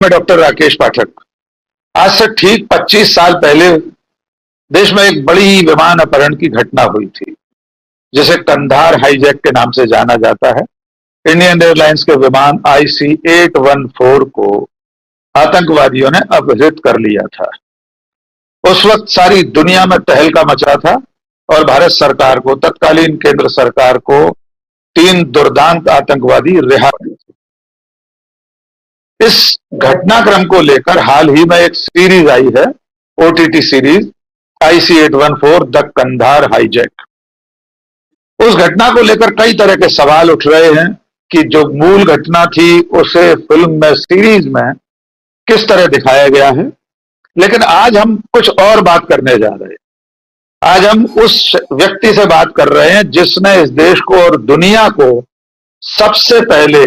मैं डॉक्टर राकेश पाठक। आज से ठीक 25 साल पहले देश में एक बड़ी विमान अपहरण की घटना हुई थी, जिसे कंधार हाईजैक के नाम से जाना जाता है। इंडियन एयरलाइंस के विमान IC-814 को आतंकवादियों ने अपहृत कर लिया था। उस वक्त सारी दुनिया में तहलका मचा था और भारत सरकार को, तत्कालीन केंद्र सरकार को, 3 दुर्दांत आतंकवादी रिहा हुए थे। इस घटनाक्रम को लेकर हाल ही में एक सीरीज आई है, OTT series IC-814 the Kandahar hijack. उस घटना को लेकर कई तरह के सवाल उठ रहे हैं कि जो मूल घटना थी उसे फिल्म में, सीरीज में किस तरह दिखाया गया है। लेकिन आज हम कुछ और बात करने जा रहे हैं। आज हम उस व्यक्ति से बात कर रहे हैं जिसने इस देश को और दुनिया को सबसे पहले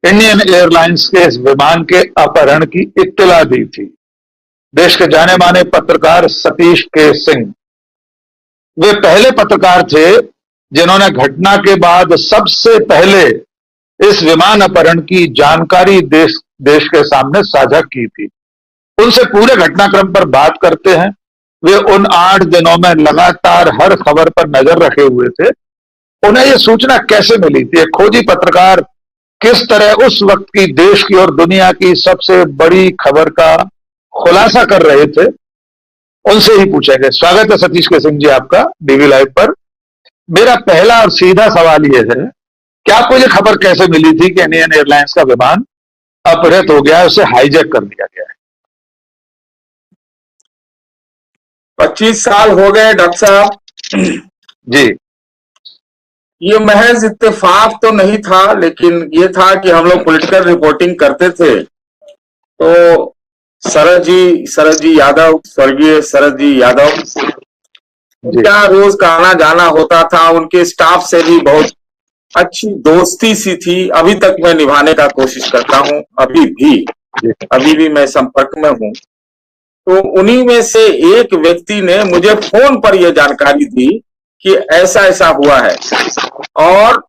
इंडियन एयरलाइंस के इस विमान के अपहरण की इत्तला दी थी। देश के जाने माने पत्रकार सतीश के सिंह। वे पहले पत्रकार थे जिन्होंने घटना के बाद सबसे पहले इस विमान अपहरण की जानकारी देश के सामने साझा की थी। उनसे पूरे घटनाक्रम पर बात करते हैं। वे उन 8 दिनों में लगातार हर खबर पर नजर रखे हुए थे। उन्हें यह सूचना कैसे मिली थी? एक खोजी पत्रकार किस तरह उस वक्त की देश की और दुनिया की सबसे बड़ी खबर का खुलासा कर रहे थे, उनसे ही पूछेंगे। स्वागत है सतीश के सिंह जी आपका DV लाइव पर। मेरा पहला और सीधा सवाल यह है कि आपको यह खबर कैसे मिली थी कि इंडियन एयरलाइंस का विमान अपहृत हो गया है, उसे हाईजैक कर दिया गया है? 25 साल हो गए डॉक्टर साहब जी। ये महज इत्तेफाक तो नहीं था, लेकिन ये था कि हम लोग पॉलिटिकल रिपोर्टिंग करते थे तो शरद जी यादव, स्वर्गीय शरद जी यादव, क्या रोज का आना जाना होता था। उनके स्टाफ से भी बहुत अच्छी दोस्ती सी थी। अभी तक मैं निभाने का कोशिश करता हूं, अभी भी मैं संपर्क में हूं। तो उन्हीं में से एक व्यक्ति ने मुझे फोन पर यह जानकारी दी कि ऐसा ऐसा हुआ है, और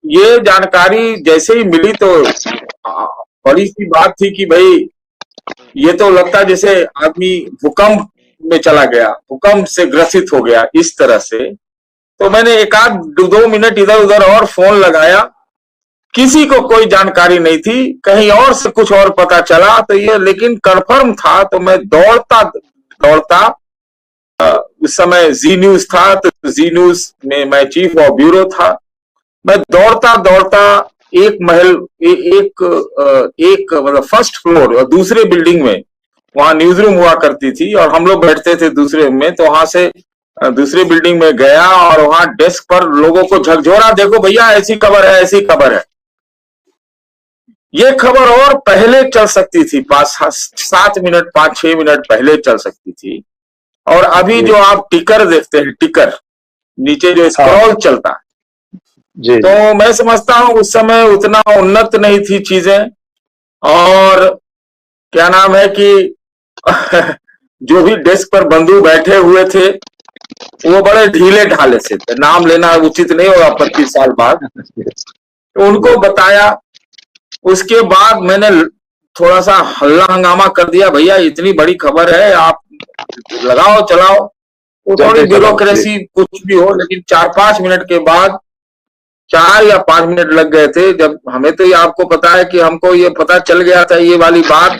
ये जानकारी जैसे ही मिली तो बड़ी सी बात थी कि भाई ये तो लगता जैसे आदमी भूकंप में चला गया, भूकंप से ग्रसित हो गया इस तरह से। तो मैंने 1-2 मिनट इधर उधर और फोन लगाया, किसी को कोई जानकारी नहीं थी, कहीं और से कुछ और पता चला तो ये लेकिन कंफर्म था। तो मैं दौड़ता उस समय जी न्यूज था, तो जी न्यूज में मैं चीफ ऑफ ब्यूरो था। मैं दौड़ता एक मतलब फर्स्ट फ्लोर और दूसरे बिल्डिंग में, वहां न्यूज रूम हुआ करती थी और हम लोग बैठते थे दूसरे रूम में, तो वहां से दूसरी बिल्डिंग में गया और वहां डेस्क पर लोगों को झकझोरा, देखो भैया ऐसी खबर है, ऐसी खबर है। ये खबर और पहले चल सकती थी, 5-7 मिनट, 5-6 मिनट पहले चल सकती थी। और अभी जो आप टिकर देखते हैं, टिकर नीचे जो स्क्रॉल चलता है, तो मैं समझता हूं उस समय उतना उन्नत नहीं थी चीजें। और क्या नाम है कि जो भी डेस्क पर बंधु बैठे हुए थे वो बड़े ढीले ढाले से थे। नाम लेना उचित नहीं होगा 25 साल बाद। तो उनको बताया, उसके बाद मैंने थोड़ा सा हल्ला हंगामा कर दिया, भैया इतनी बड़ी खबर है, आप लगाओ चलाओ। वो थोड़ी ब्यूरोक्रेसी कुछ भी हो, लेकिन 4-5 मिनट के बाद, 4 या 5 मिनट लग गए थे। जब हमें तो ये, आपको पता है कि हमको ये पता चल गया था, ये वाली बात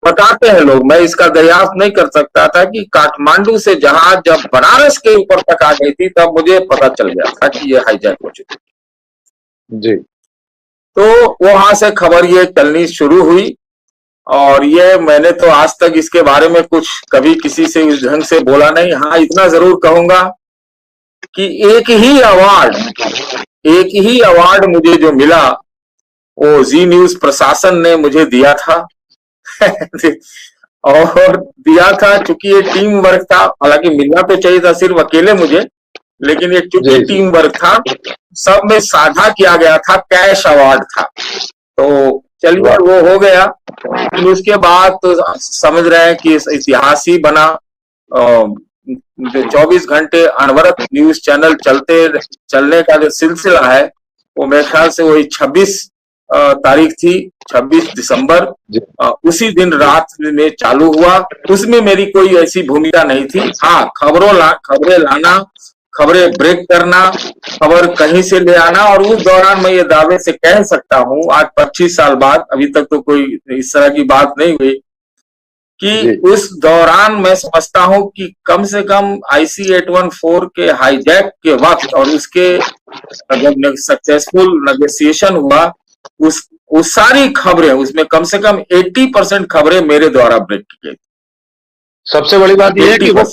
बताते हैं लोग, मैं इसका दरियाफ्त नहीं कर सकता था कि काठमांडू से जहाज जब बनारस के ऊपर तक आ गई थी तब मुझे पता चल गया था कि ये हाईजैक हो चुकी जी। तो वहां से खबर ये चलनी शुरू हुई। और ये मैंने तो आज तक इसके बारे में कुछ कभी किसी से इस ढंग से बोला नहीं। हाँ, इतना जरूर कहूंगा कि एक ही अवार्ड मुझे जो मिला वो जी न्यूज प्रशासन ने मुझे दिया था और दिया था चूंकि ये टीम वर्क था। हालांकि मिलना तो चाहिए था सिर्फ अकेले मुझे, लेकिन ये चूंकि टीम वर्क था, सब में साझा किया गया था, कैश अवार्ड था। तो चलिए वो हो गया। फिर उसके बाद तो समझ रहे हैं कि इतिहास ही बना। जो 24 घंटे अनवरत न्यूज चैनल चलने का जो सिलसिला है वो मेरे ख्याल से वही 26 तारीख थी 26 दिसंबर। उसी दिन रात में चालू हुआ। उसमें मेरी कोई ऐसी भूमिका नहीं थी। हाँ, खबरें लाना, खबरें ब्रेक करना, खबर कहीं से ले आना। और उस दौरान मैं ये दावे से कह सकता हूँ, आज 25 साल बाद, अभी तक तो कोई इस तरह की बात नहीं हुई, कि उस दौरान मैं समझता हूं कि कम से कम IC-814 के हाईजैक के वक्त और उसके जब सक्सेसफुल नेगोशिएशन हुआ, उस सारी खबरें, उसमें कम से कम 80% खबरें मेरे द्वारा ब्रेक की गई। सबसे बड़ी बात यह है कि वो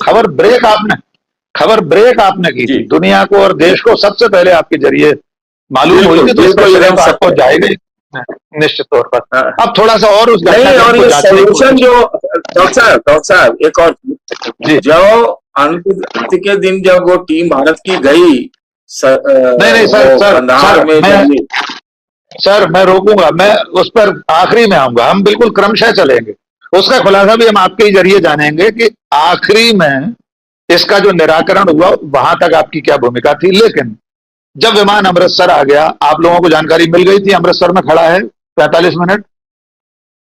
खबर ब्रेक आपने की थी। दुनिया को और देश को सबसे पहले आपके जरिए मालूम हुई थी, तो इसका आपको जाएगा निश्चित तौर पर। अब थोड़ा सा और उस नहीं, और ये सोल्यूशन जो डॉक्टर साहब एक और, जो अंत के दिन जब वो टीम भारत की गई, नहीं सर मैं रोकूंगा, मैं उस पर आखिरी में आऊंगा। हम बिल्कुल क्रमशः चलेंगे, उसका खुलासा भी हम आपके ही जरिए जानेंगे कि आखिरी में इसका जो निराकरण हुआ वहां तक आपकी क्या भूमिका थी। लेकिन जब विमान अमृतसर आ गया, आप लोगों को जानकारी मिल गई थी अमृतसर में खड़ा है 45 मिनट,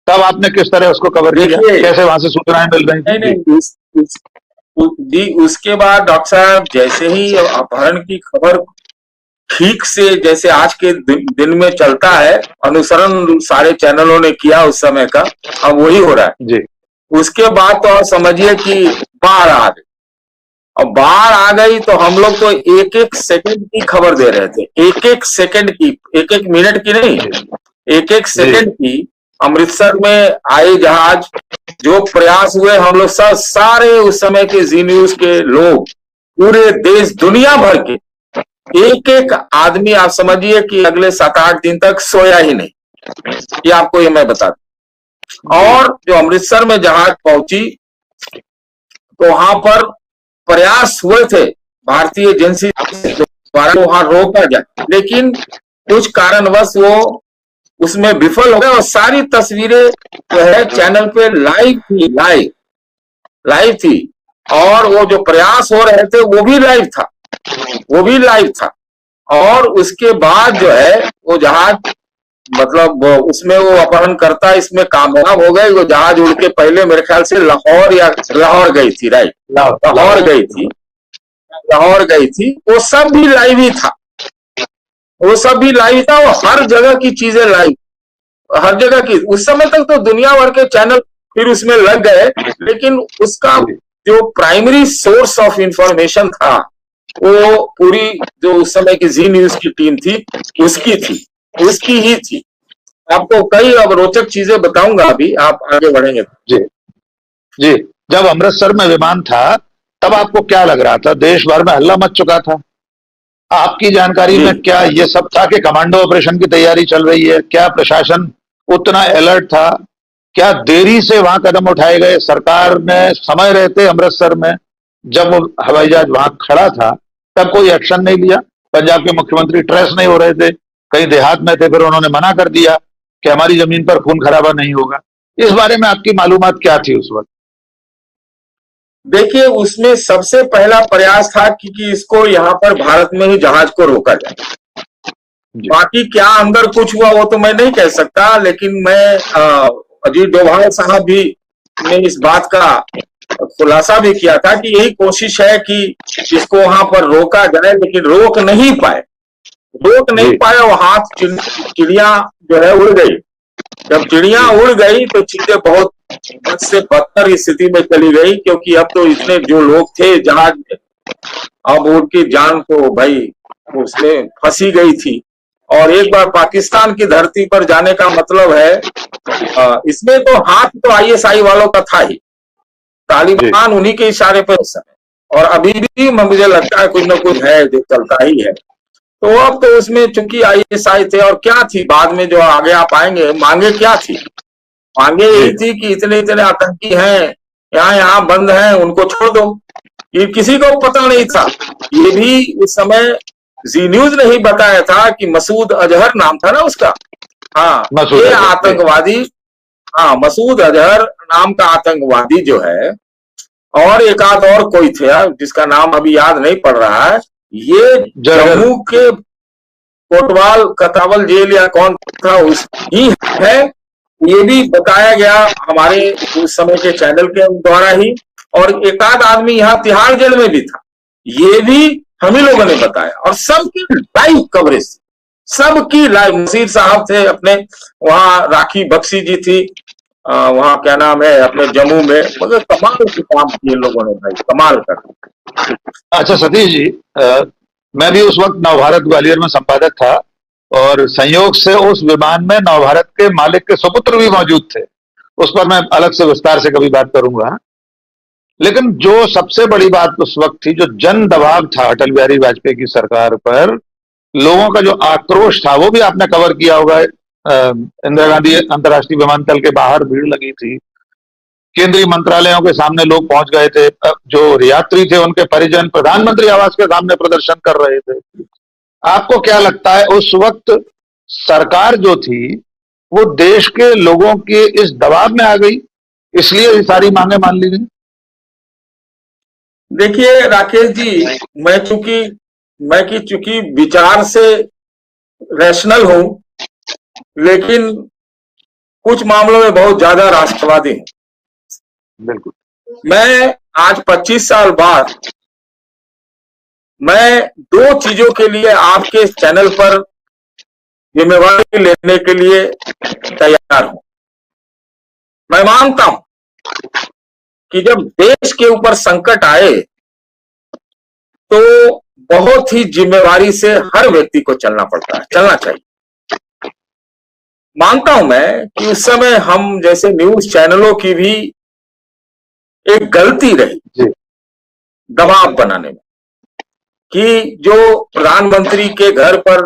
तब आपने किस तरह उसको कवर किया, कैसे वहां से सूचनाएं मिल रही थी? नहीं, उसके बाद डॉक्टर साहब जैसे ही अपहरण की खबर ठीक से, जैसे आज के दिन में चलता है, अनुसरण सारे चैनलों ने किया उस समय का, अब वही हो रहा है जी। उसके बाद तो समझिए कि बाढ़ आ गई। अब बाढ़ आ गई तो हम लोग तो एक एक सेकंड की खबर दे रहे थे, एक एक सेकंड की, एक एक मिनट की नहीं, एक एक सेकंड की। अमृतसर में आए जहाज, जो प्रयास हुए, हम लोग सारे उस समय के जी न्यूज के लोग, पूरे देश दुनिया भर के एक एक आदमी, आप समझिए कि अगले 7-8 दिन तक सोया ही नहीं, ये आपको ये मैं बता दूं। और जो अमृतसर में जहाज पहुंची तो वहां पर प्रयास हुए थे भारतीय एजेंसी द्वारा वहां रोका जाए, लेकिन कुछ कारणवश वो उसमें विफल हो गए। और सारी तस्वीरें जो है चैनल पे लाइव थी, और वो जो प्रयास हो रहे थे वो भी लाइव था। और उसके बाद जो है वो जहाज, मतलब उसमें वो अपहरण करता इसमें कामयाब हो गए। वो जहाज उड़ के पहले मेरे ख्याल से लाहौर गई थी, राइट, लाहौर गई थी। वो सब भी लाइव ही था, वो हर जगह की चीजें लाइव, हर जगह की। उस समय तक तो दुनिया भर के चैनल फिर उसमें लग गए, लेकिन उसका जो प्राइमरी सोर्स ऑफ इंफॉर्मेशन था वो पूरी जो उस समय की जी न्यूज की टीम थी, उसकी ही थी। आपको कई अब रोचक चीजें बताऊंगा, अभी आप आगे बढ़ेंगे। जी, जब अमृतसर में विमान था तब आपको क्या लग रहा था? देश भर में हल्ला मच चुका था। आपकी जानकारी में क्या ये सब था कि कमांडो ऑपरेशन की तैयारी चल रही है? क्या प्रशासन उतना अलर्ट था? क्या देरी से वहां कदम उठाए गए? सरकार ने समय रहते अमृतसर में, जब वो हवाई जहाज वहां खड़ा था, तब कोई एक्शन नहीं लिया? पंजाब के मुख्यमंत्री ट्रेस नहीं हो रहे थे, कहीं देहात में थे, फिर उन्होंने मना कर दिया कि हमारी जमीन पर खून खराबा नहीं होगा। इस बारे में आपकी मालूमात क्या थी उस वक्त? देखिए, उसमें सबसे पहला प्रयास था कि इसको यहाँ पर भारत में ही जहाज को रोका जाए। बाकी क्या अंदर कुछ हुआ वो तो मैं नहीं कह सकता, लेकिन मैं अजीत डोभाल साहब भी ने इस बात का खुलासा भी किया था कि यही कोशिश है कि इसको वहां पर रोका जाए, लेकिन रोक नहीं पाए। वो हाथ चिड़िया जो है उड़ गई। जब चिड़िया उड़ गई तो चीजें बहुत बद से बदतर स्थिति में चली गई, क्योंकि अब तो इतने जो लोग थे जहाज में, अब उनकी जान तो भाई उसमें फंसी गई थी। और एक बार पाकिस्तान की धरती पर जाने का मतलब है, इसमें तो हाथ तो ISI वालों का था ही, तालिबान उन्हीं के इशारे पर उस समय, और अभी भी मुझे लगता है कुछ न कुछ है जो चलता ही है। तो अब तो उसमें चूंकि ISI थे, और क्या थी बाद में जो आगे आप आएंगे, मांगे क्या थी? मांगे यही थी कि इतने इतने आतंकी हैं, यहाँ बंद हैं, उनको छोड़ दो। ये किसी को पता नहीं था। ये भी उस समय जी न्यूज ने ही बताया था कि मसूद अजहर नाम था ना उसका, हाँ, ये आतंकवादी, हाँ, मसूद अजहर नाम का आतंकवादी जो है, और एक आध और कोई थे जिसका नाम अभी याद नहीं पड़ रहा है, ये जम्मू के कोतवाल कतावल जेल या कौन था उस ही है, ये भी बताया गया हमारे उस समय के चैनल के द्वारा ही। और एक आध आदमी यहाँ तिहाड़ जेल में भी था, ये भी हम ही लोगों ने बताया। और सबकी लाइव कवरेज, सबकी लाइव। नसीर साहब थे अपने वहां, राखी बख्शी जी थी वहां, क्या नाम है, अपने जम्मू में। मगर कमाल के काम किए लोगों ने भाई, कमाल कर। अच्छा सतीश जी, मैं भी उस वक्त नवभारत ग्वालियर में संपादक था और संयोग से उस विमान में नवभारत के मालिक के सुपुत्र भी मौजूद थे। उस पर मैं अलग से विस्तार से कभी बात करूंगा। लेकिन जो सबसे बड़ी बात उस वक्त थी, जो जन दबाव था अटल बिहारी वाजपेयी की सरकार पर, लोगों का जो आक्रोश था, वो भी आपने कवर किया होगा। इंदिरा गांधी अंतर्राष्ट्रीय विमानतल के बाहर भीड़ लगी थी, केंद्रीय मंत्रालयों के सामने लोग पहुंच गए थे, जो यात्री थे उनके परिजन प्रधानमंत्री आवास के सामने प्रदर्शन कर रहे थे। आपको क्या लगता है उस वक्त सरकार जो थी वो देश के लोगों के इस दबाव में आ गई, इसलिए ये सारी मांगे मान ली गई? देखिए राकेश जी, मैं चूंकि विचार से रैशनल हूं, लेकिन कुछ मामलों में बहुत ज्यादा राष्ट्रवादी हूं। बिल्कुल। मैं आज 25 साल बाद मैं दो चीजों के लिए आपके चैनल पर जिम्मेवारी लेने के लिए तैयार हूं। मैं मानता हूं कि जब देश के ऊपर संकट आए तो बहुत ही जिम्मेवारी से हर व्यक्ति को चलना पड़ता है, चलना चाहिए। मानता हूं मैं कि उस समय हम जैसे न्यूज चैनलों की भी एक गलती रही दबाव बनाने में, कि जो प्रधानमंत्री के घर पर,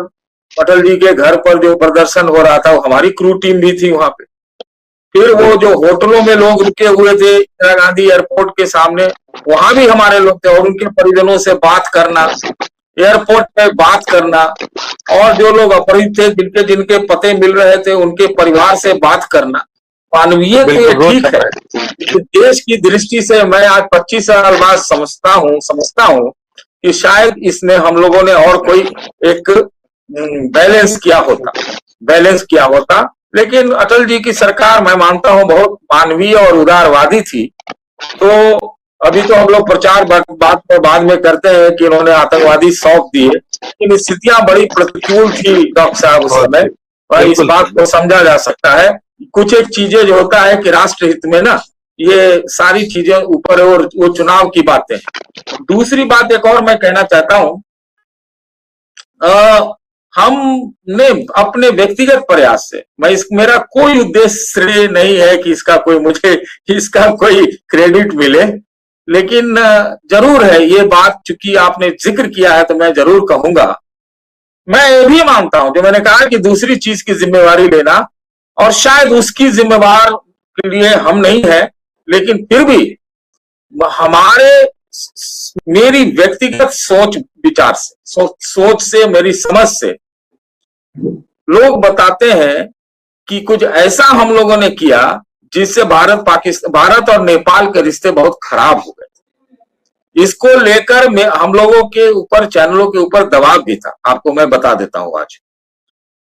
अटल जी के घर पर जो प्रदर्शन हो रहा था, वो हमारी क्रू टीम भी थी वहां पे। फिर वो जो होटलों में लोग रुके हुए थे इंदिरा गांधी एयरपोर्ट के सामने, वहां भी हमारे लोग थे। और उनके परिजनों से बात करना, एयरपोर्ट पे बात करना, और जो लोग अपहृत थे, जिनके जिनके पते मिल रहे थे, उनके परिवार से बात करना मानवीय तो ये ठीक है। देश की दृष्टि से मैं आज 25 साल बाद समझता हूं कि शायद इसने हम लोगों ने और कोई एक बैलेंस किया होता। लेकिन अटल जी की सरकार मैं मानता हूं बहुत मानवीय और उदारवादी थी। तो अभी तो हम लोग प्रचार बात पर बाद में करते हैं कि उन्होंने आतंकवादी सौंप दिए, लेकिन स्थितियां बड़ी प्रतिकूल थी डॉक्टर साहब उस समय। और इस बात को समझा जा सकता है। कुछ एक चीजें जो होता है कि राष्ट्र हित में ना, ये सारी चीजें ऊपर, और वो चुनाव की बातें हैं। दूसरी बात एक और मैं कहना चाहता हूं, हमने अपने व्यक्तिगत प्रयास से, मेरा कोई उद्देश्य नहीं है कि इसका कोई क्रेडिट मिले, लेकिन जरूर है ये बात, चूंकि आपने जिक्र किया है तो मैं जरूर कहूंगा। मैं ये भी मानता हूं, जो मैंने कहा कि दूसरी चीज की जिम्मेवारी लेना, और शायद उसकी जिम्मेवार के लिए हम नहीं है, लेकिन फिर भी मेरी व्यक्तिगत सोच विचार से, सोच से, मेरी समझ से लोग बताते हैं कि कुछ ऐसा हम लोगों ने किया जिससे भारत और नेपाल के रिश्ते बहुत खराब हो गए। इसको लेकर हम लोगों के ऊपर, चैनलों के ऊपर दबाव भी था। आपको मैं बता देता हूं आज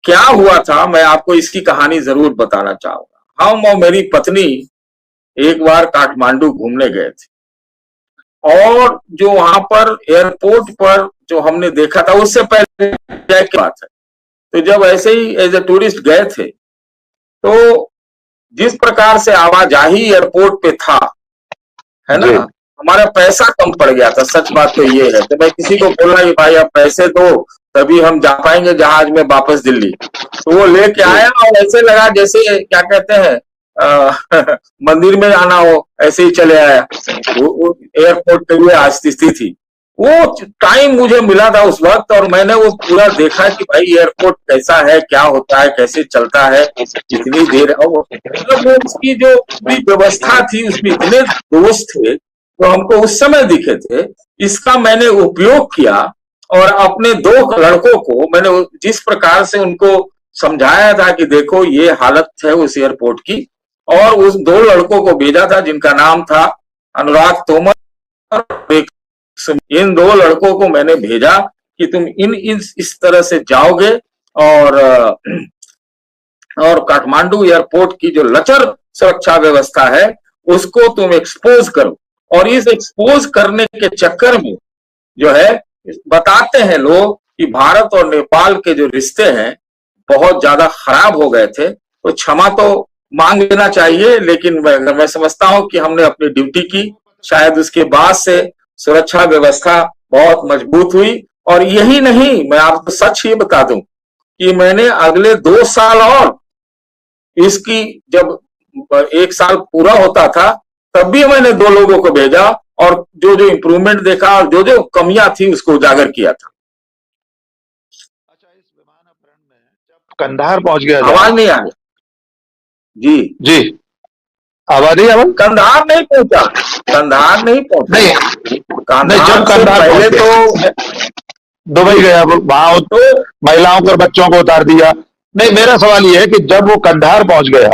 क्या हुआ था। मैं आपको इसकी कहानी जरूर बताना चाहूंगा। हम और मेरी पत्नी एक बार काठमांडू घूमने गए थे, और जो वहां पर एयरपोर्ट पर जो हमने देखा था, उससे पहले की बात है, तो जब ऐसे ही एज ए टूरिस्ट गए थे, तो जिस प्रकार से आवाजाही एयरपोर्ट पे था, है ना, हमारा पैसा कम पड़ गया था। सच बात तो ये है। तो मैं किसी को बोला कि भाई आप पैसे दो, तभी हम जा पाएंगे जहाज में वापस दिल्ली। तो वो लेके आया, और ऐसे लगा जैसे क्या कहते हैं मंदिर में आना हो, ऐसे ही चले आया। वो एयरपोर्ट पे भी आज स्थिति थी। वो टाइम मुझे मिला था उस वक्त, और मैंने वो पूरा देखा कि भाई एयरपोर्ट कैसा है, क्या होता है, कैसे चलता है, कितनी देर। मतलब वो उसकी जो व्यवस्था थी, उसमें इतने दोस्त थे तो हमको उस समय दिखे थे। इसका मैंने उपयोग किया, और अपने दो लड़कों को मैंने जिस प्रकार से उनको समझाया था कि देखो ये हालत है उस एयरपोर्ट की, और उस दो लड़कों को भेजा था जिनका नाम था अनुराग तोमर। इन दो लड़कों को मैंने भेजा कि तुम इस तरह से जाओगे और काठमांडू एयरपोर्ट की जो लचर सुरक्षा व्यवस्था है उसको तुम एक्सपोज करो। और इस एक्सपोज करने के चक्कर में जो है बताते हैं लोग कि भारत और नेपाल के जो रिश्ते हैं बहुत ज्यादा खराब हो गए थे। तो क्षमा तो मांग लेना चाहिए, लेकिन मैं समझता हूं कि हमने अपनी ड्यूटी की। शायद उसके बाद से सुरक्षा व्यवस्था बहुत मजबूत हुई। और यही नहीं, मैं आपको सच ही बता दूं कि मैंने अगले 2 साल और इसकी जब 1 साल पूरा होता था तब भी मैंने 2 लोगों को भेजा और जो जो इम्प्रूवमेंट देखा और जो जो कमियां थी उसको उजागर किया था। अच्छा, इस विमान अपहरण में जब कंधार पहुंच गया, आवाज नहीं आ रही जी जी, आवाज आवाज कंधार नहीं पहुंचा, कंधार नहीं पहुंचा, नहीं नहीं, जब कंधार से कंधार पहले तो दुबई गया, वहां तो महिलाओं और बच्चों को उतार दिया। नहीं, मेरा सवाल यह है कि जब वो कंधार पहुंच गया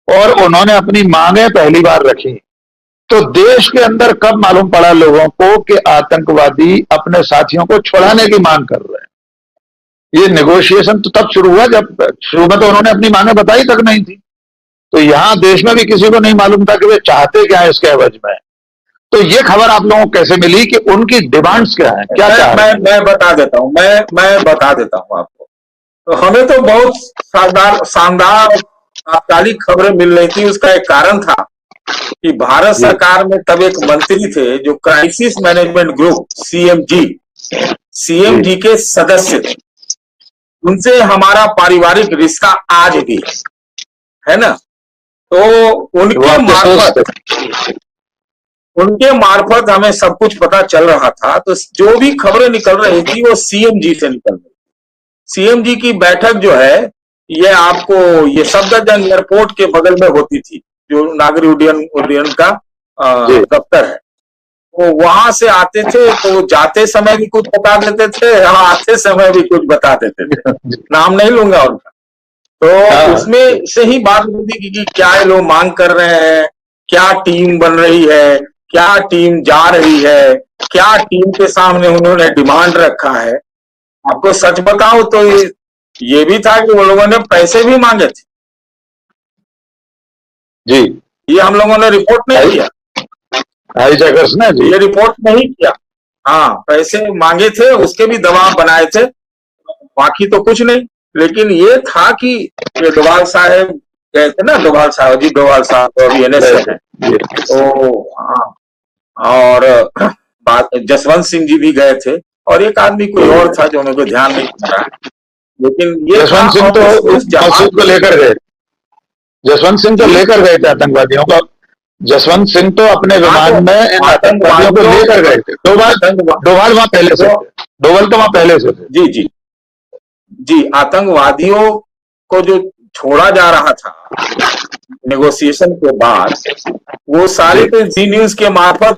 और उन्होंने अपनी मांगे पहली बार रखी, तो देश के अंदर कब मालूम पड़ा लोगों को कि आतंकवादी अपने साथियों को छुड़ाने की मांग कर रहे हैं? ये नेगोशिएशन तो तब शुरू हुआ जब शुरू में तो उन्होंने अपनी मांगे बताई तक नहीं थी। तो यहां देश में भी किसी को नहीं मालूम था कि वे चाहते क्या है इसके एवज में। तो ये खबर आप लोगों को कैसे मिली कि उनकी डिमांड्स क्या है, क्या चाह रहे हैं? मैं बता देता हूं, मैं बता देता हूं आपको। तो हमें तो बहुत शानदार तात्कालिक खबरें मिल रही थी। उसका एक कारण था कि भारत सरकार में तब एक मंत्री थे जो क्राइसिस मैनेजमेंट ग्रुप सीएमजी के सदस्य थे। उनसे हमारा पारिवारिक रिश्ता आज भी है ना। तो उनके मार्फत हमें सब कुछ पता चल रहा था। तो जो भी खबरें निकल रही थी वो सीएमजी से निकल रही। सीएमजी की बैठक जो है ये आपको ये सफदरजंग एयरपोर्ट के बगल में होती थी, जो नागरिक उड्डयन का दफ्तर है। वो वहां से आते थे, तो जाते समय भी कुछ बता देते थे, आते समय भी कुछ बता देते थे। नाम नहीं लूंगा उनका। तो उसमें से ही बात होती कि क्या ये लोग मांग कर रहे हैं, क्या टीम बन रही है, क्या टीम जा रही है, क्या टीम के सामने उन्होंने डिमांड रखा है। आपको सच बताऊं तो ये भी था कि वो लोगों ने पैसे भी मांगे थे जी। ये हम लोगों ने रिपोर्ट नहीं किया, हाईजैकर्स ने जी ये रिपोर्ट नहीं किया। हाँ, पैसे मांगे थे, उसके भी दबाव बनाए थे, बाकी तो कुछ नहीं। लेकिन ये था कि ये डोभाल साहब गए थे ना, डोभाल साहब जी, डोभाल साहब तो अभी एनएसए है। तो हाँ, और जसवंत सिंह जी भी गए थे और एक आदमी कोई और था जो मेरे को ध्यान नहीं पड़ रहा। लेकिन ये जसवंत सिंह तो मसूद को लेकर गए, जसवंत सिंह तो लेकर गए थे आतंकवादियों को। जसवंत सिंह तो अपने विमान में इन आतंकवादियों को लेकर गए थे। डोभाल वहां पहले से थे, डोभाल तो वहां पहले से थे। जी जी जी, आतंकवादियों को जो छोड़ा जा रहा था नेगोशिएशन के बाद, वो सारे तो जी न्यूज के मार्फत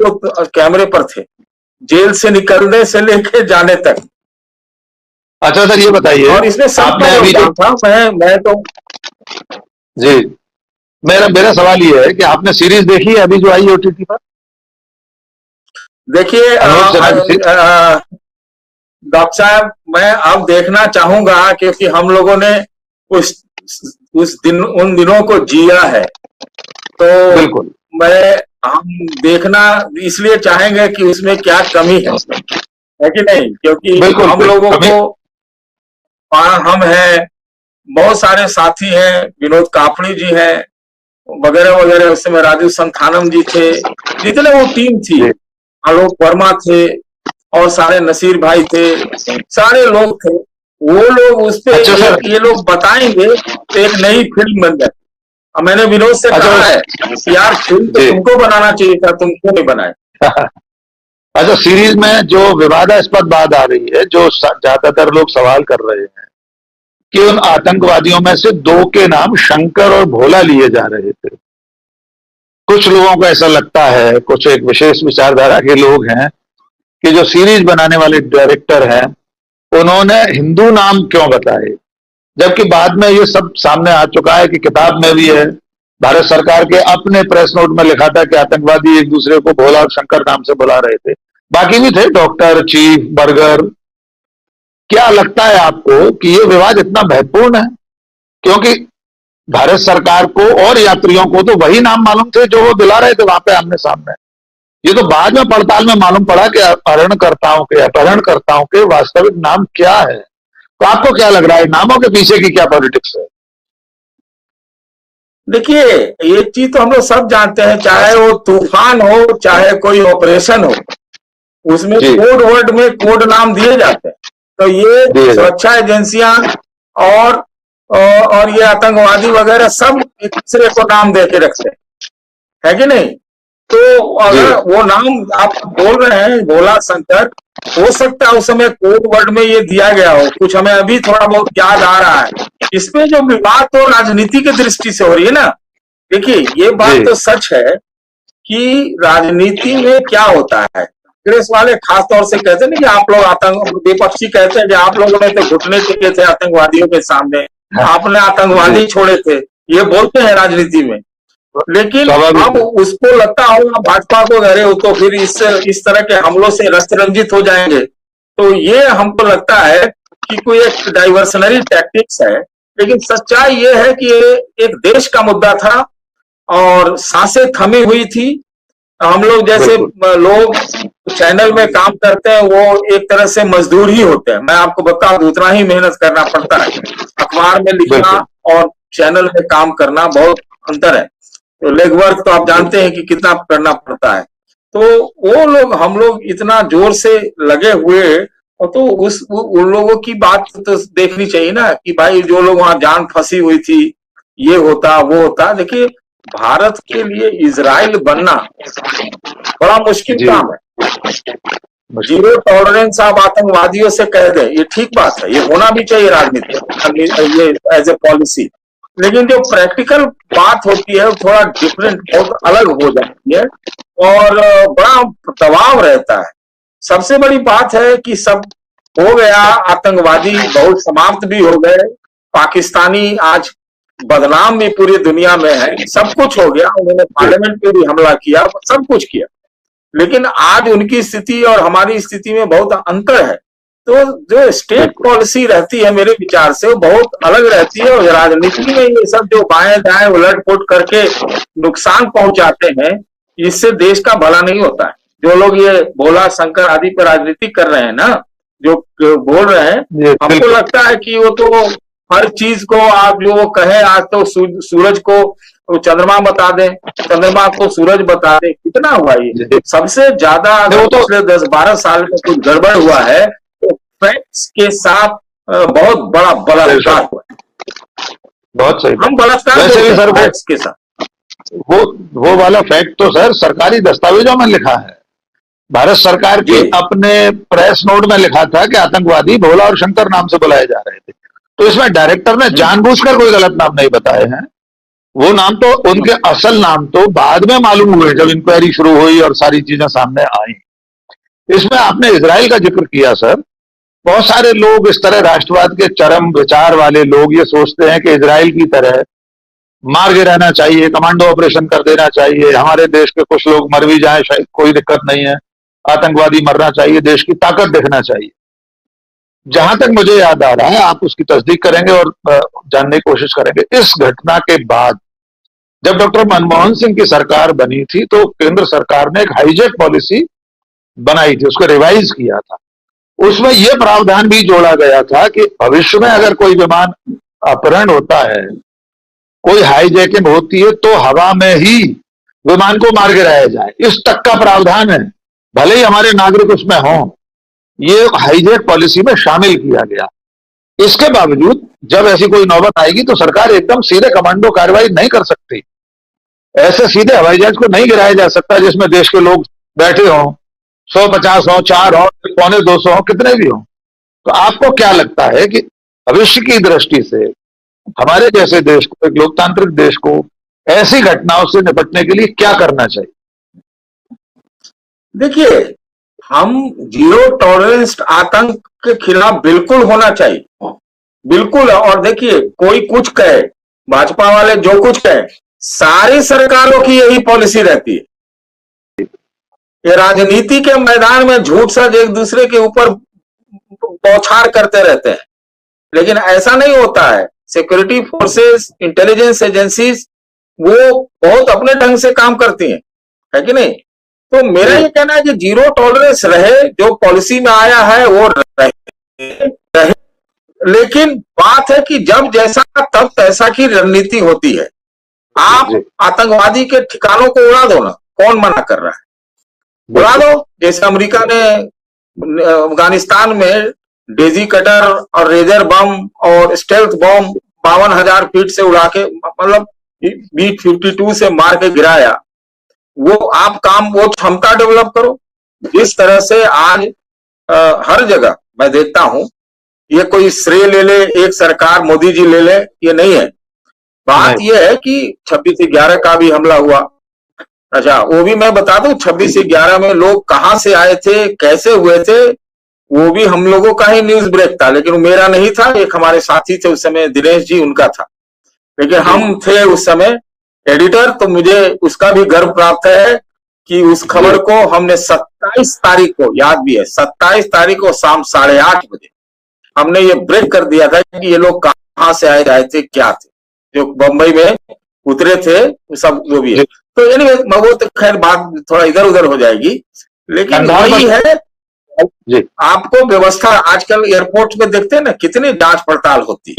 कैमरे पर थे, जेल से निकलने से लेके जाने तक। अच्छा सर, ये बताइए, और इसमें आपने अभी जो था, मैं तो जी, मेरा सवाल ये है कि आपने सीरीज देखी है अभी जो आई ओटीटी पर? देखिए डॉक्टर साहब, मैं अब देखना चाहूंगा क्योंकि हम लोगों ने उन दिनों को जिया है। तो बिल्कुल हम देखना इसलिए चाहेंगे कि उसमें क्या कमी है कि नहीं, क्योंकि हम लोगों को हम हैं, बहुत सारे साथी हैं, विनोद कापड़ी जी हैं वगैरह वगैरह, उस समय राजू संथानम जी थे, जितने वो टीम थी, आलोक वर्मा थे और सारे नसीर भाई थे, सारे लोग थे। वो लोग उस पे ये लोग बताएंगे तो एक नई फिल्म बन जाती। और मैंने विनोद से कहा है कि यार फिल्म तो तुमको बनाना चाहिए था, तुम क्यों नहीं बनाए। अच्छा, सीरीज में जो विवादास्पद बात आ रही है, जो ज्यादातर लोग सवाल कर रहे हैं कि उन आतंकवादियों में से 2 के नाम शंकर और भोला लिए जा रहे थे। कुछ लोगों को ऐसा लगता है, कुछ एक विशेष विचारधारा के लोग हैं कि जो सीरीज बनाने वाले डायरेक्टर हैं उन्होंने हिंदू नाम क्यों बताए, जबकि बाद में ये सब सामने आ चुका है कि किताब में भी है, भारत सरकार के अपने प्रेस नोट में लिखा था कि आतंकवादी एक दूसरे को भोला और शंकर नाम से बुला रहे थे। बाकी भी थे, डॉक्टर, चीफ, बर्गर, क्या लगता है आपको कि ये विवाद इतना महत्वपूर्ण है? क्योंकि भारत सरकार को और यात्रियों को तो वही नाम मालूम थे जो वो दिला रहे थे वहां पे आमने सामने। ये तो बाद में पड़ताल में मालूम पड़ा कि अपहरणकर्ताओं के वास्तविक नाम क्या है। तो आपको क्या लग रहा है, नामों के पीछे की क्या पॉलिटिक्स है? देखिए, ये चीज तो हम लोग सब जानते हैं, चाहे वो तूफान हो चाहे कोई ऑपरेशन हो, उसमें कोड वर्ड में कोड नाम दिए जाते हैं। तो ये सुरक्षा एजेंसियां और ये आतंकवादी वगैरह सब एक दूसरे को नाम दे के रखते हैं, है कि नहीं? तो अगर वो नाम आप बोल रहे हैं भोला शंकर, हो सकता है उस समय कोड वर्ड में ये दिया गया हो, कुछ हमें अभी थोड़ा बहुत याद आ रहा है। इसमें जो विवाद तो राजनीति की दृष्टि से हो रही है ना। देखिए, ये बात तो सच है कि राजनीति में क्या होता है, कांग्रेस वाले खास तौर से कहते हैं ना कि आप लोग विपक्षी कहते हैं कि आप लोगों ने तो घुटने टेके थे आतंकवादियों के सामने, आपने आतंकवादी छोड़े थे, ये बोलते हैं राजनीति में। लेकिन अब उसको लगता होगा भाजपा को, अरे वो तो फिर इस तरह के हमलों से रक्त रंजित हो जाएंगे। तो ये हमको लगता है कि कोई एक डाइवर्सनरी टैक्टिक्स है। लेकिन सच्चाई ये है कि एक देश का मुद्दा था और सांसें थमी हुई थी। हम लोग जैसे लोग चैनल में काम करते हैं वो एक तरह से मजदूर ही होते हैं। मैं आपको बता दूं, उतना ही मेहनत करना पड़ता है। अखबार में लिखना और चैनल में काम करना बहुत अंतर है। तो लेग वर्क तो आप जानते हैं कि कितना करना पड़ता है। तो वो लोग, हम लोग इतना जोर से लगे हुए, और तो उन लोगों की बात तो देखनी चाहिए ना कि भाई जो लोग वहां जान फंसी हुई थी, ये होता वो होता। देखिए, भारत के लिए इजराइल बनना बड़ा मुश्किल काम है। जीरो टॉलरेंस आप आतंकवादियों से कह दें, ये ठीक बात है, ये होना भी चाहिए राजनीति, ये एज ए पॉलिसी। लेकिन जो प्रैक्टिकल बात होती है वो थोड़ा डिफरेंट, बहुत अलग हो जाती है और बड़ा दबाव रहता है। सबसे बड़ी बात है कि सब हो गया, आतंकवादी बहुत समाप्त भी हो गए, पाकिस्तानी आज बदनाम भी पूरी दुनिया में है, सब कुछ हो गया, उन्होंने पार्लियामेंट पे भी हमला किया, सब कुछ किया। लेकिन आज उनकी स्थिति और हमारी स्थिति में बहुत अंतर है। तो जो स्टेट पॉलिसी रहती है मेरे विचार से वो बहुत अलग रहती है, और राजनीति में ये सब जो बाएं दाएं उलट पुलट करके नुकसान पहुंचाते हैं, इससे देश का भला नहीं होता है। जो लोग ये भोला शंकर आदि पर राजनीति कर रहे हैं ना, जो बोल रहे हैं, हमको लगता है कि वो तो हर चीज को आप जो वो कहे, आज तो सूरज को चंद्रमा बता दें, चंद्रमा को सूरज बता दें, कितना हुआ ये। सबसे ज्यादा अगर पिछले 10-12 साल में कुछ गड़बड़ हुआ है तो फैक्ट्स के साथ बहुत बड़ा बलात्कार हुआ है। बहुत सही। हम बलात्कार फैक्ट्स के साथ, वो वाला फैक्ट तो सर सरकारी दस्तावेजों में लिखा है। भारत सरकार के अपने प्रेस नोट में लिखा था कि आतंकवादी भोला और शंकर नाम से बुलाए जा रहे थे। तो इसमें डायरेक्टर ने जानबूझकर कोई गलत नाम नहीं बताए हैं। वो नाम तो, उनके असल नाम तो बाद में मालूम हुए जब इंक्वायरी शुरू हुई और सारी चीजें सामने आई। इसमें आपने इजराइल का जिक्र किया सर। बहुत सारे लोग इस तरह, राष्ट्रवाद के चरम विचार वाले लोग ये सोचते हैं कि इजराइल की तरह मार गिराना चाहिए, कमांडो ऑपरेशन कर देना चाहिए, हमारे देश के कुछ लोग मर भी जाए शायद कोई दिक्कत नहीं है, आतंकवादी मरना चाहिए, देश की ताकत दिखना चाहिए। जहां तक मुझे याद आ रहा है, आप उसकी तस्दीक करेंगे और जानने की कोशिश करेंगे, इस घटना के बाद जब डॉक्टर मनमोहन सिंह की सरकार बनी थी तो केंद्र सरकार ने एक हाईजैक पॉलिसी बनाई थी, उसको रिवाइज किया था। उसमें यह प्रावधान भी जोड़ा गया था कि भविष्य में अगर कोई विमान अपहरण होता है, कोई हाईजैकिंग होती है, तो हवा में ही विमान को मार गिराया जाए। इस तक का प्रावधान है, भले ही हमारे नागरिक उसमें हों, ये हाईजैक पॉलिसी में शामिल किया गया। इसके बावजूद जब ऐसी कोई नौबत आएगी तो सरकार एकदम सीधे कमांडो कार्रवाई नहीं कर सकती। ऐसे सीधे हवाई जहाज को नहीं गिराया जा सकता जिसमें देश के लोग बैठे हों, 150 हो, 4 हो, 250 हो, कितने भी हो। तो आपको क्या लगता है कि भविष्य की दृष्टि से हमारे जैसे देश को, एक लोकतांत्रिक देश को, ऐसी घटनाओं से निपटने के लिए क्या करना चाहिए? देखिए, हम जीरो टॉलरेंस आतंक के खिलाफ बिल्कुल होना चाहिए, बिल्कुल। और देखिए, कोई कुछ कहे, भाजपा वाले जो कुछ कहे, सारी सरकारों की यही पॉलिसी रहती है। ये राजनीति के मैदान में झूठ सच एक दूसरे के ऊपर बौछार करते रहते हैं, लेकिन ऐसा नहीं होता है। सिक्योरिटी फोर्सेस, इंटेलिजेंस एजेंसीज वो बहुत अपने ढंग से काम करती हैं, है कि नहीं? तो मेरा ये कहना है कि जीरो टॉलरेंस रहे, जो पॉलिसी में आया है वो रहे, लेकिन बात है कि जब जैसा तब तैसा की रणनीति होती है। आप आतंकवादी के ठिकानों को उड़ा दो ना, कौन मना कर रहा है? उड़ा दो। जैसे अमेरिका ने अफगानिस्तान में डेजी कटर और रेजर बम और स्टेल्थ बम 52,000 फीट से उड़ा के, मतलब B-52 से मार के गिराया। वो आप काम, वो क्षमता डेवलप करो। जिस तरह से आज हर जगह मैं देखता हूं, ये कोई श्रेय ले ले एक सरकार, मोदी जी ले ले, ये नहीं है। बात ये है कि 26/11 का भी हमला हुआ। अच्छा, वो भी मैं बता दूं, 26/11 में लोग कहां से आए थे, कैसे हुए थे, वो भी हम लोगों का ही न्यूज ब्रेक था, लेकिन वो मेरा नहीं था। एक हमारे साथी थे उस समय, दिनेश जी, उनका था। लेकिन हम थे उस समय एडिटर, तो मुझे उसका भी गर्व प्राप्त है कि उस खबर को हमने 27 तारीख को, याद भी है, 27 तारीख को शाम 8:30 बजे हमने ये ब्रेक कर दिया था कि ये लोग कहां से आए थे, क्या थे, जो बंबई में उतरे थे, सब जो भी है। तो एनीवे, वो तो खैर बात थोड़ा इधर उधर हो जाएगी, लेकिन वही है, आपको व्यवस्था आजकल एयरपोर्ट में देखते हैं ना, कितनी जांच पड़ताल होती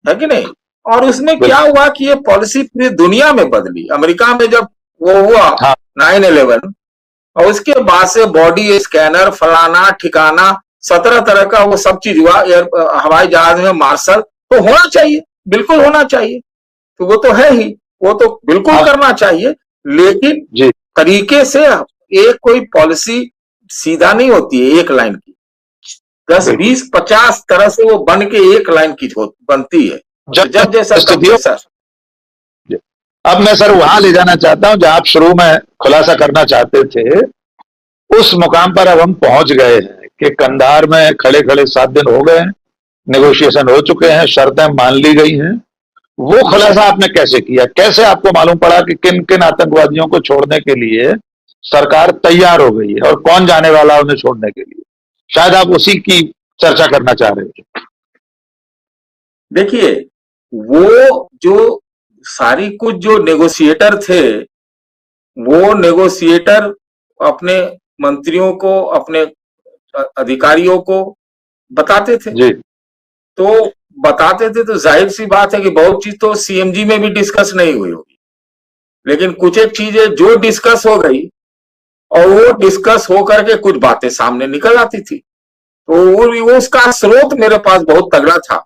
है कि नहीं? और उसमें क्या हुआ कि ये पॉलिसी पूरी दुनिया में बदली। अमेरिका में जब वो हुआ 9/11, और उसके बाद से बॉडी स्कैनर, फलाना ठिकाना, 17 तरह का वो सब चीज हुआ। हवाई जहाज में मार्शल तो होना चाहिए, बिल्कुल होना चाहिए, तो वो तो है ही, वो तो बिल्कुल करना चाहिए, लेकिन तरीके से एक कोई पॉलिसी सीधा नहीं होती है एक लाइन की, 10, 20, 50 तरह से वो बन के एक लाइन की बनती है, जब जैसा सर। अब मैं सर वहां ले जाना चाहता हूं जहां आप शुरू में खुलासा करना चाहते थे। उस मुकाम पर अब हम पहुंच गए हैं कि कंधार में खड़े खड़े 7 दिन हो गए हैं, नेगोशिएशन हो चुके हैं, शर्तें मान ली गई हैं। वो खुलासा आपने कैसे किया? कैसे आपको मालूम पड़ा कि किन किन आतंकवादियों को छोड़ने के लिए सरकार तैयार हो गई है और कौन जाने वाला है उन्हें छोड़ने के लिए? शायद आप उसी की चर्चा करना चाह रहे हो। देखिए, वो जो सारी कुछ जो नेगोशिएटर थे, वो नेगोशिएटर अपने मंत्रियों को, अपने अधिकारियों को बताते थे। तो बताते थे, तो जाहिर सी बात है कि बहुत चीज तो CMG में भी डिस्कस नहीं हुई होगी, लेकिन कुछ एक चीजें जो डिस्कस हो गई, और वो डिस्कस हो करके कुछ बातें सामने निकल आती थी, तो वो उसका स्रोत मेरे पास बहुत तगड़ा था।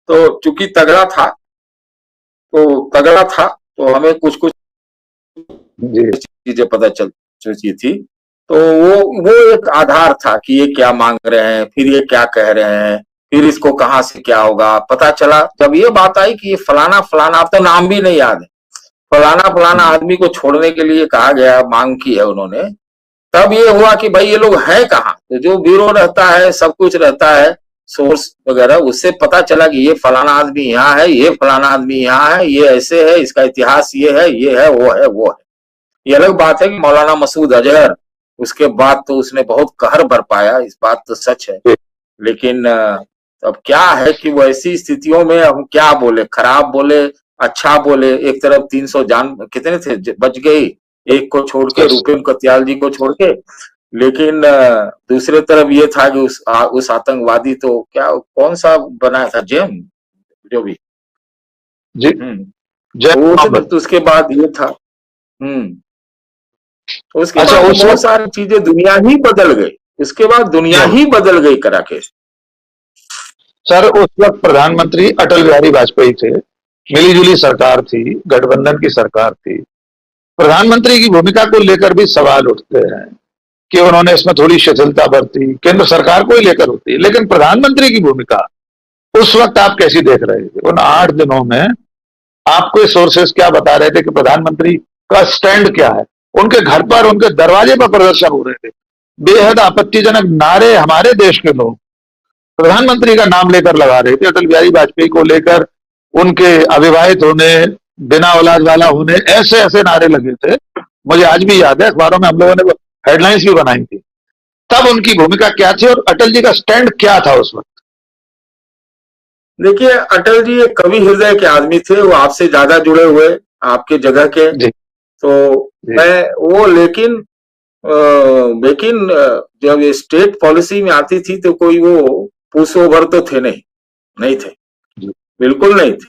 तो चूंकि तगड़ा था तो हमें कुछ कुछ चीजें पता चल चुकी थी। तो वो एक आधार था कि ये क्या मांग रहे हैं, फिर ये क्या कह रहे हैं, फिर इसको कहां से क्या होगा। पता चला जब ये बात आई कि ये फलाना फलाना, अब तो नाम भी नहीं याद है, फलाना फलाना आदमी को छोड़ने के लिए कहा गया, मांग की है उन्होंने, तब ये हुआ कि भाई ये लोग हैं कहाँ। तो जो ब्यूरो रहता है, सब कुछ रहता है, सोर्स वगैरह, उससे पता चला कि ये फलाना आदमी यहाँ है, ये फलाना आदमी यहाँ है, ये ऐसे है, इसका इतिहास ये है, ये है, वो है, वो है। ये अलग बात है कि मौलाना मसूद अजहर, उसके बाद तो उसने बहुत कहर बरपाया, इस बात तो सच है। लेकिन अब क्या है कि वो ऐसी स्थितियों में हम क्या बोले, खराब बोले, अच्छा बोले। एक तरफ 300 जान कितने थे बच गई, एक को छोड़ के, रुपेम कत्याल जी को छोड़ के, लेकिन दूसरे तरफ ये था कि उस आतंकवादी तो क्या, कौन सा बनाया था, जेम, जो भी जी, तो उसके बाद ये था। उसके बाद बहुत सारी चीजें, दुनिया ही बदल गई, उसके बाद दुनिया ही बदल गई कराके। सर, उस वक्त प्रधानमंत्री अटल बिहारी वाजपेयी थे, मिलीजुली सरकार थी, गठबंधन की सरकार थी। प्रधानमंत्री की भूमिका को लेकर भी सवाल उठते हैं कि उन्होंने इसमें थोड़ी शिथिलता बरती, केंद्र सरकार को ही लेकर होती है, लेकिन प्रधानमंत्री की भूमिका उस वक्त आप कैसी देख रहे थे? उन 8 दिनों में आपको सोर्सेस क्या बता रहे थे कि प्रधानमंत्री का स्टैंड क्या है? उनके घर पर, उनके दरवाजे पर प्रदर्शन हो रहे थे, बेहद आपत्तिजनक नारे हमारे देश के लोग प्रधानमंत्री का नाम लेकर लगा रहे थे, अटल बिहारी वाजपेयी को लेकर, उनके अविवाहित होने, बिना औलाद वाला होने, ऐसे ऐसे नारे लगे थे। मुझे आज भी याद है, अखबारों में हम लोगों ने हेडलाइंस भी बनाई थी। तब उनकी भूमिका क्या थी और अटल जी का स्टैंड क्या था उस वक्त? देखिए, अटल जी एक कवि हृदय के आदमी थे, वो आपसे ज्यादा जुड़े हुए, आपके जगह के। जी तो जी मैं वो लेकिन जब ये स्टेट पॉलिसी में आती थी तो कोई वो पुश ओवर तो थे नहीं, नहीं थे, जी बिल्कुल नहीं थे।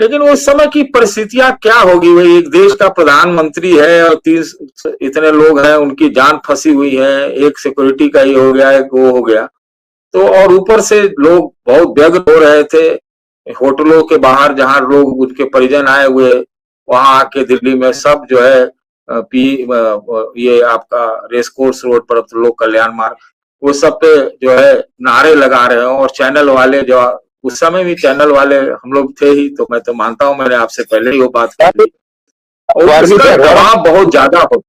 लेकिन उस समय की परिस्थितियां क्या होगी, भाई एक देश का प्रधानमंत्री है और तीन इतने लोग हैं, उनकी जान फंसी हुई है, एक सिक्योरिटी का ही हो गया, एक वो हो गया। तो और ऊपर से लोग बहुत व्यग्र हो रहे थे होटलों के बाहर, जहां लोग उनके परिजन आए हुए, वहां आके दिल्ली में सब जो है ये आपका रेस कोर्स रोड पर लोक कल्याण मार्ग, वो सब पे जो है नारे लगा रहे हो। और चैनल वाले जो उस समय भी चैनल वाले हम लोग थे ही, तो मैं तो मानता हूं मैंने आपसे पहले ही वो बात कह दी। और अखबार भी उसका थे, अखबारों दबाव बहुत ज्यादा हो,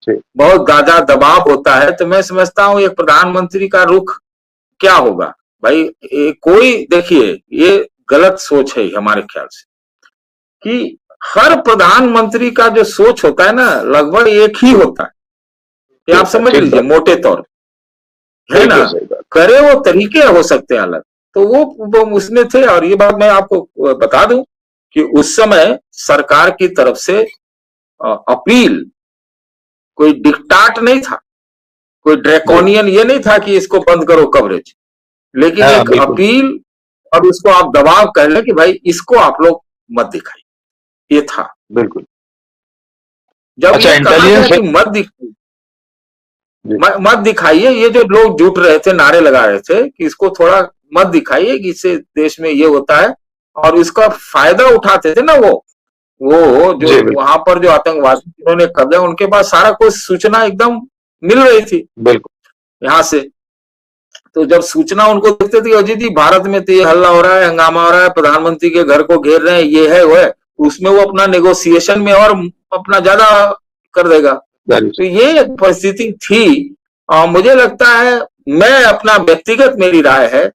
से। बहुत ज्यादा दबाव होता है। तो मैं समझता हूँ एक प्रधानमंत्री का रुख क्या होगा भाई। कोई देखिए, ये गलत सोच है हमारे ख्याल से कि हर प्रधानमंत्री का जो सोच होता है ना, लगभग एक ही होता है। ये आप ठीक है, समझ ठीक लीजिए बात, मोटे तौर पे, है ना। बिल्कुल सही बात। करे वो तरीके हो सकते हैं अलग। तो वो उसमें थे। और ये बात मैं आपको बता दूं कि उस समय सरकार की तरफ से अपील, कोई डिक्टाट नहीं था, कोई जी ड्रैकोनियन ये नहीं था कि इसको बंद करो कवरेज, लेकिन हाँ एक बिल्कुल। अपील, और उसको आप दबाव कह लें कि भाई इसको आप लोग मत दिखाइए, ये था। बिल्कुल। जब अच्छा, ये कहा गया इंटेलिजेंस है। कि मत दिखाइए, जी मत दिखाइए, ये जो लोग जुट रहे थे, नारे लगा रहे थे कि इसको थोड़ा मत दिखाइए कि इससे देश में ये होता है, और इसका फायदा उठाते थे ना वो जो जी बिल्कुल वहां पर जो आतंकवादी जिन्होंने कब्जा, उनके पास सारा कुछ सूचना एकदम मिल रही थी बिल्कुल। यहाँ से। तो जब सूचना उनको देखते थे, अजीत जी भारत में तो ये हल्ला हो रहा है, हंगामा हो रहा है, प्रधानमंत्री के घर को घेर रहे हैं, ये है वो है, उसमें वो अपना नेगोशिएशन में और अपना ज्यादा कर देगा। वेरी तो ये एक परिस्थिति थी। और मुझे लगता है, मैं अपना व्यक्तिगत मेरी राय है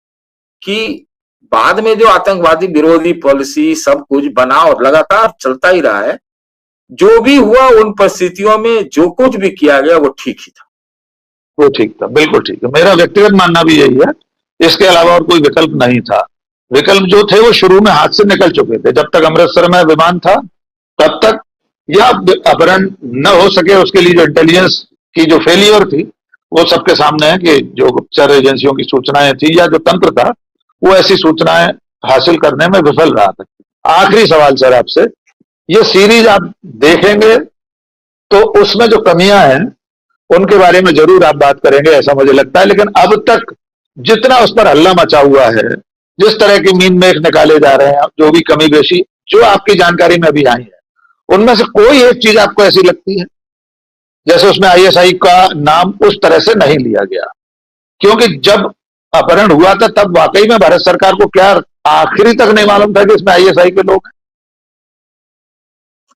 कि बाद में जो आतंकवादी विरोधी पॉलिसी सब कुछ बना और लगातार चलता ही रहा है, जो भी हुआ उन परिस्थितियों में जो कुछ भी किया गया वो ठीक ही था। वो ठीक था, बिल्कुल ठीक है। मेरा व्यक्तिगत मानना भी यही है। इसके अलावा और कोई विकल्प नहीं था। विकल्प जो थे वो शुरू में हाथ से निकल चुके थे। जब तक अमृतसर में विमान था तब तक या अपहरण न हो सके, उसके लिए जो इंटेलिजेंस की जो फेलियर थी वो सबके सामने है कि जो गुप्तचर एजेंसियों की सूचनाएं थी या जो तंत्र था वो ऐसी सूचनाएं हासिल करने में विफल रहा था। आखिरी सवाल सर आपसे, ये सीरीज आप देखेंगे तो उसमें जो कमियां हैं उनके बारे में जरूर आप बात करेंगे ऐसा मुझे लगता है। लेकिन अब तक जितना उस पर हल्ला मचा हुआ है, जिस तरह की मीन मेख निकाले जा रहे हैं, जो भी कमी बेशी जो आपकी जानकारी में अभी आई है, उनमें से कोई एक चीज आपको ऐसी लगती है जैसे उसमें आईएसआई का नाम उस तरह से नहीं लिया गया? क्योंकि जब अपहरण हुआ था तब वाकई में भारत सरकार को क्या आखिरी तक नहीं मालूम था कि इसमें आईएसआई के लोग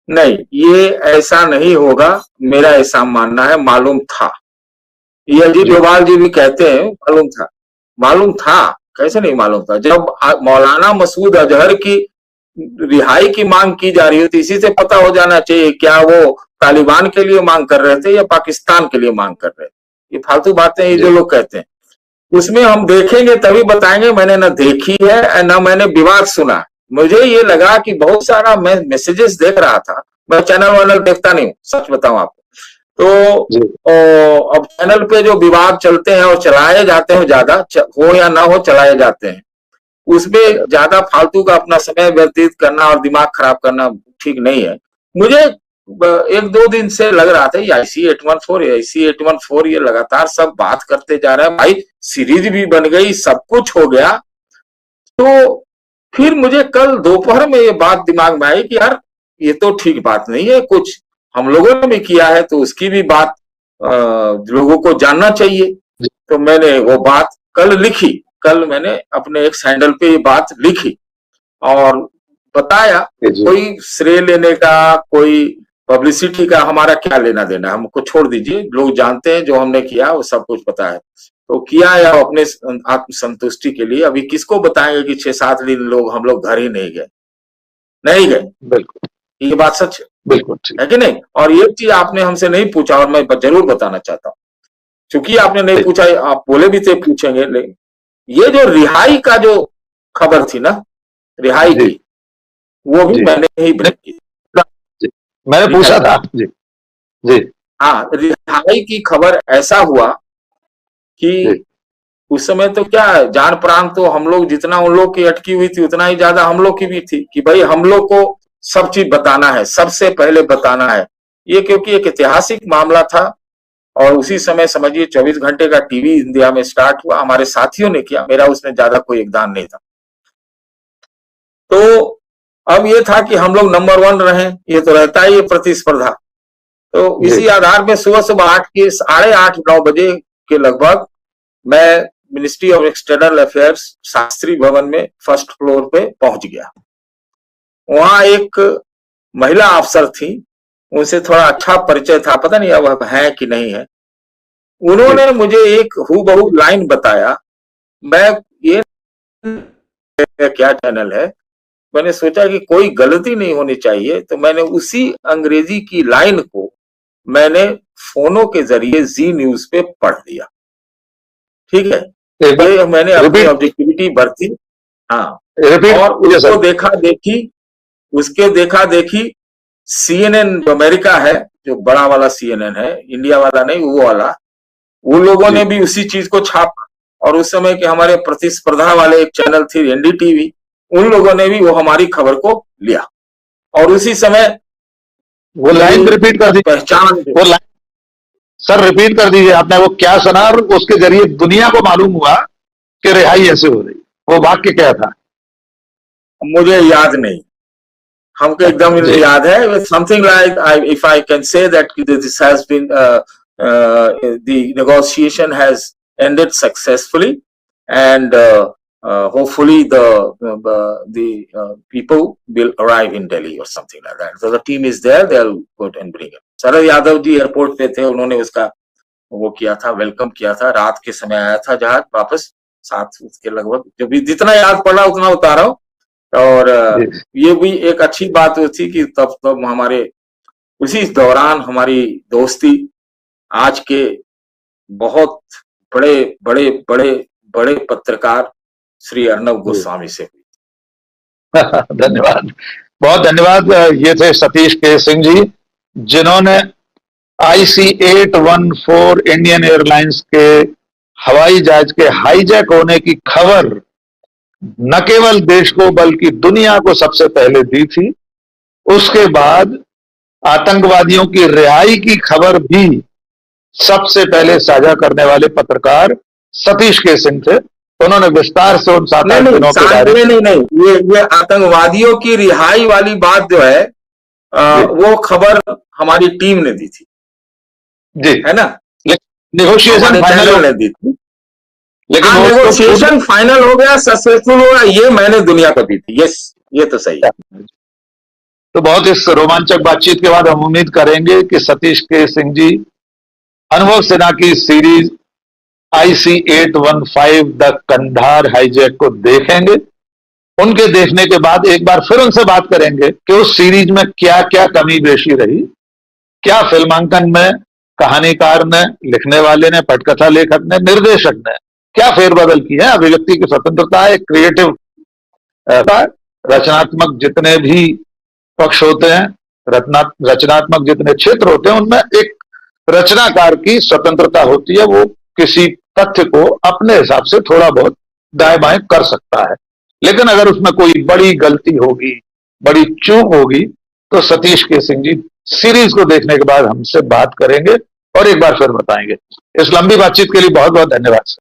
नहीं, ये ऐसा नहीं होगा, मेरा ऐसा मानना है। मालूम था, ये अजीत हैं? जी डोभाल जी भी कहते हैं मालूम था। मालूम था, कैसे नहीं मालूम था। जब मौलाना मसूद अजहर की रिहाई की मांग की जा रही थी, इसी से पता हो जाना चाहिए क्या वो तालिबान के लिए मांग कर रहे थे या पाकिस्तान के लिए मांग कर रहे थे। ये फालतू बातें ये जो जी लोग कहते हैं, उसमें हम देखेंगे तभी बताएंगे। मैंने न देखी है न मैंने विवाद सुना। मुझे ये लगा कि बहुत सारा मैं मैसेजेस देख रहा था, मैं चैनल वानल देखता नहीं हूँ, सच बताऊं आपको। तो जी अब चैनल पे जो विवाद चलते हैं और चलाए जाते हैं, ज्यादा हो या ना हो चलाए जाते हैं, उसमें ज्यादा फालतू का अपना समय व्यतीत करना और दिमाग खराब करना ठीक नहीं है। मुझे एक दो दिन से लग रहा था IC-814 ये लगातार सब बात करते जा रहे हैं भाई, सीरीज भी बन गई, सब कुछ हो गया। तो फिर मुझे कल दोपहर में ये बात दिमाग में आई कि यार ये तो ठीक बात नहीं है, कुछ हम लोगों ने भी किया है तो उसकी भी बात लोगों को जानना चाहिए। जी तो मैंने वो बात कल लिखी, कल मैंने अपने एक हैंडल पे ये बात लिखी और बताया। जी कोई श्रेय लेने का, कोई पब्लिसिटी का हमारा क्या लेना देना, हमको छोड़ दीजिए। लोग जानते हैं जो हमने किया, वो सब कुछ पता है। तो किया या अपने आत्मसंतुष्टि के लिए। अभी किसको बताएंगे कि 6-7 दिन लोग हम लोग घर ही नहीं गए, नहीं गए। बिल्कुल ये बात सच बिल्कुल ठीक। है कि नहीं। और ये चीज आपने हमसे नहीं पूछा और मैं जरूर बताना चाहता हूँ। चूंकि आपने नहीं पूछा, आप बोले भी थे पूछेंगे, लेकिन ये जो रिहाई का जो खबर थी ना, रिहाई जी की, वो भी जी मैंने ही ब्रेक की। जी, मैंने ठीक पूछा है, था जी। जी हाँ, रिहाई की खबर ऐसा हुआ जी कि उस समय तो क्या है, जान प्राण तो हम लोग, जितना उन लोग की अटकी हुई थी उतना ही ज्यादा हम लोग की भी थी कि भाई हम लोग को सब चीज बताना है, सबसे पहले बताना है ये, क्योंकि एक ऐतिहासिक मामला था। और उसी समय समझिए 24 घंटे का टीवी इंडिया में स्टार्ट हुआ, हमारे साथियों ने किया, मेरा उसमें ज्यादा कोई योगदान नहीं था। तो अब ये था कि हम लोग नंबर 1 रहे, ये तो रहता ही है प्रतिस्पर्धा। तो जी इसी आधार में सुबह सुबह 8:30-9 बजे के लगभग मैं ministry of external affairs Shastri भवन में फर्स्ट फ्लोर पे पहुंच गया। वहां एक महिला अफसर थी, उनसे थोड़ा अच्छा परिचय था, पता नहीं अब है कि नहीं है। जी उन्होंने मुझे एक हूबहू लाइन बताया। मैं ये क्या चैनल है, मैंने सोचा कि कोई गलती नहीं होनी चाहिए, तो मैंने उसी अंग्रेजी की लाइन को मैंने फोनों के जरिए जी न्यूज पे पढ़ लिया। ठीक है, एक बार ये मैंने अपनी रिपीट ऑब्जेक्टिविटी बरती। हाँ, रिपीट और कीजिए उसको सर। देखा देखी, उसके देखा देखी सीएनएन जो अमेरिका है, जो बड़ा वाला सीएनएन है, इंडिया वाला नहीं, वो वाला, उन लोगों जी ने भी उसी चीज को छापा। और उस समय के हमारे प्रतिस्पर्धा वाले एक चैनल थी एनडीटीवी, उन लोगों ने भी वो हमारी खबर को लिया। और उसी समय वो मेरी लाइन रिपीट कर दीजिए। पहचान, वो लाइन सर रिपीट कर दीजिए, आपने वो क्या सुना और उसके जरिए दुनिया को मालूम हुआ कि रिहाई ऐसे हो रही, वो वाक्य क्या था? मुझे याद नहीं, हमको एकदम जी याद है, something like, if I can say that this has been, the negotiation has ended successfully, and hopefully the people will arrive in Delhi or something like that. So the team is there, they'll go and bring it. Sharad Yadav ji airport पे थे, उन्होंने उसका वो किया था, welcome किया था। रात के समय आया था जहाज वापस, 7 के लगभग, जो भी जितना याद पड़ा उतना उतारा हूं। और जी ये भी एक अच्छी बात थी कि तब हमारे उसी दौरान हमारी दोस्ती आज के बहुत बड़े बड़े बड़े बड़े पत्रकार श्री अर्नब जी गोस्वामी से हुई। धन्यवाद, बहुत धन्यवाद। ये थे सतीश के सिंह जी, जिन्होंने IC-814 इंडियन एयरलाइंस के हवाई जहाज के हाईजैक होने की खबर न केवल देश को बल्कि दुनिया को सबसे पहले दी थी। उसके बाद आतंकवादियों की रिहाई की खबर भी सबसे पहले साझा करने वाले पत्रकार सतीश के सिंह थे। उन्होंने विस्तार से उन 7-8 दिनों के बारे में, नहीं, ये आतंकवादियों की रिहाई वाली बात जो है, वो खबर हमारी टीम ने दी थी, जी, है ना, नेगोशिएशन फाइनल ने दी थी। लेकिन हाँ, नेगोशिएशन फाइनल हो गया, सक्सेसफुल हुआ, ये मैंने दुनिया को दी थी। यस, ये तो सही है। तो बहुत इस रोमांचक बातचीत के बाद हम उम्मीद करेंगे कि सतीश के सिंह जी अनुभव सिन्हा की series IC-815 the Kandahar hijack को देखेंगे। उनके देखने के बाद एक बार फिर उनसे बात करेंगे कि उस सीरीज में क्या क्या कमी बेशी रही, क्या फिल्मांकन में कहानीकार ने, लिखने वाले ने, पटकथा लेखक ने, निर्देशक ने क्या फेरबदल की है। अभिव्यक्ति की स्वतंत्रता है, क्रिएटिव रचनात्मक जितने भी पक्ष होते हैं, रचनात्मक जितने क्षेत्र होते हैं, उनमें एक रचनाकार की स्वतंत्रता होती है। वो किसी तथ्य को अपने हिसाब से थोड़ा बहुत दाएं बाएं कर सकता है, लेकिन अगर उसमें कोई बड़ी गलती होगी, बड़ी चूक होगी, तो सतीश के सिंह जी सीरीज को देखने के बाद हमसे बात करेंगे और एक बार फिर बताएंगे। इस लंबी बातचीत के लिए बहुत बहुत धन्यवाद।